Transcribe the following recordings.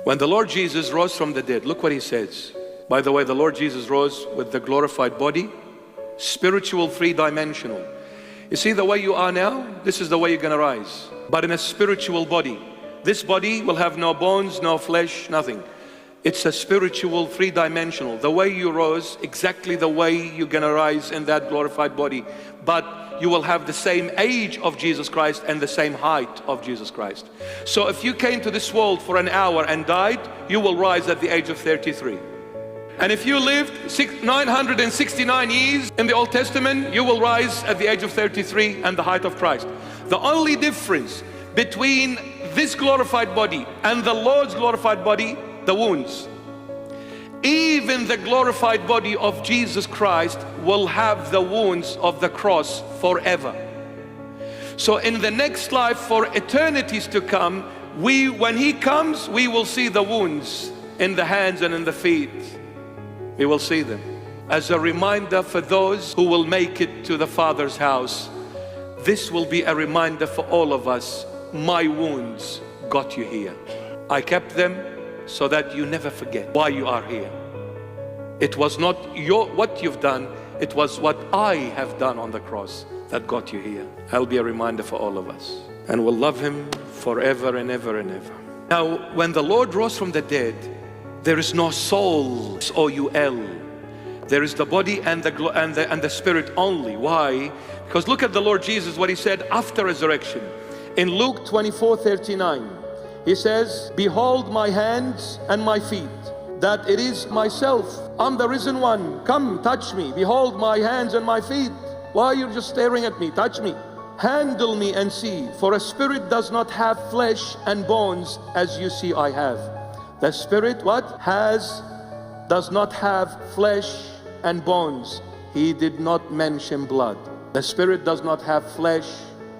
When the Lord Jesus rose from the dead, look what he says. By the way, the Lord Jesus rose with the glorified body, spiritual, three-dimensional. You see the way you are now, this is the way you're going to rise. But in a spiritual body. This body will have no bones, no flesh, nothing. It's a spiritual, three-dimensional. The way you rose, exactly the way you're going to rise in that glorified body. But you will have the same age of Jesus Christ and the same height of Jesus Christ. So if you came to this world for an hour and died, you will rise at the age of 33. And if you lived 969 years in the Old Testament, you will rise at the age of 33 and the height of Christ. The only difference between this glorified body and the Lord's glorified body, the wounds. Even the glorified body of Jesus Christ will have the wounds of the cross forever. So in the next life, for eternities to come, when He comes, we will see the wounds in the hands and in the feet. We will see them as a reminder for those who will make it to the Father's house. This will be a reminder for all of us. My wounds got you here. I kept them so that you never forget why you are here. It was not what you've done, it was what I have done on the cross that got you here. I'll be a reminder for all of us. And we'll love Him forever and ever and ever. Now, when the Lord rose from the dead, there is no soul, S-O-U-L. There is the body and the spirit only. Why? Because look at the Lord Jesus, what He said after resurrection. In Luke 24:39, He says, "Behold my hands and my feet, that it is myself. I'm the risen one. Come, touch me. Behold my hands and my feet. Why are you just staring at me? Touch me. Handle me and see. For a spirit does not have flesh and bones as you see I have." The spirit does not have flesh and bones. He did not mention blood. The spirit does not have flesh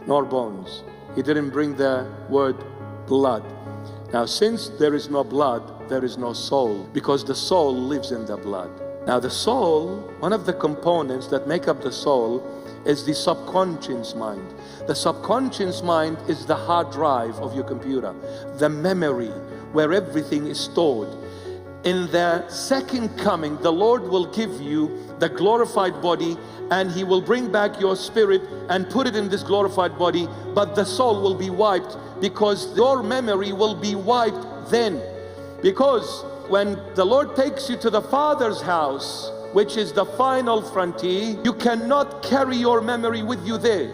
nor bones. He didn't bring the word blood. Now, since there is no blood, there is no soul, because the soul lives in the blood. Now, the soul, one of the components that make up the soul is the subconscious mind. The subconscious mind is the hard drive of your computer, the memory where everything is stored. In the second coming, the Lord will give you the glorified body, and He will bring back your spirit and put it in this glorified body, but the soul will be wiped, because your memory will be wiped then. Because when the Lord takes you to the Father's house, which is the final frontier, you cannot carry your memory with you there.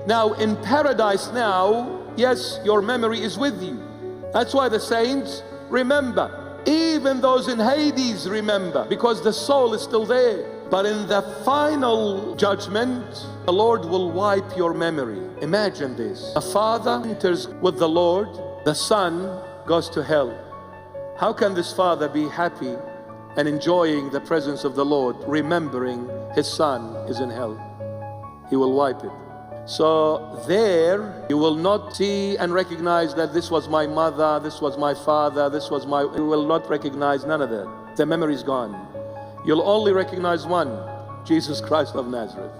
Now in paradise now, yes, your memory is with you. That's why the saints remember. Even those in Hades remember, because the soul is still there. But in the final judgment, the Lord will wipe your memory. Imagine this. A father enters with the Lord, the son goes to hell. How can this father be happy and enjoying the presence of the Lord, remembering his son is in hell? He will wipe it. So there you will not see and recognize that this was my mother, this was my father, you will not recognize none of that. The memory is gone. You'll only recognize one, Jesus Christ of Nazareth.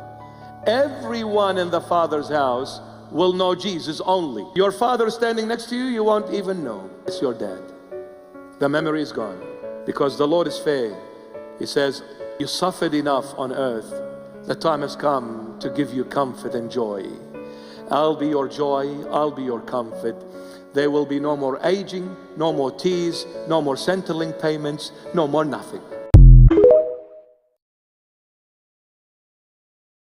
Everyone in the Father's house will know Jesus only. Your father standing next to you, you won't even know it's your dad. The memory is gone, because the Lord is fair. He says, you suffered enough on earth. The time has come to give you comfort and joy. I'll be your joy, I'll be your comfort. There will be no more aging, no more tears, no more Centrelink payments, no more nothing.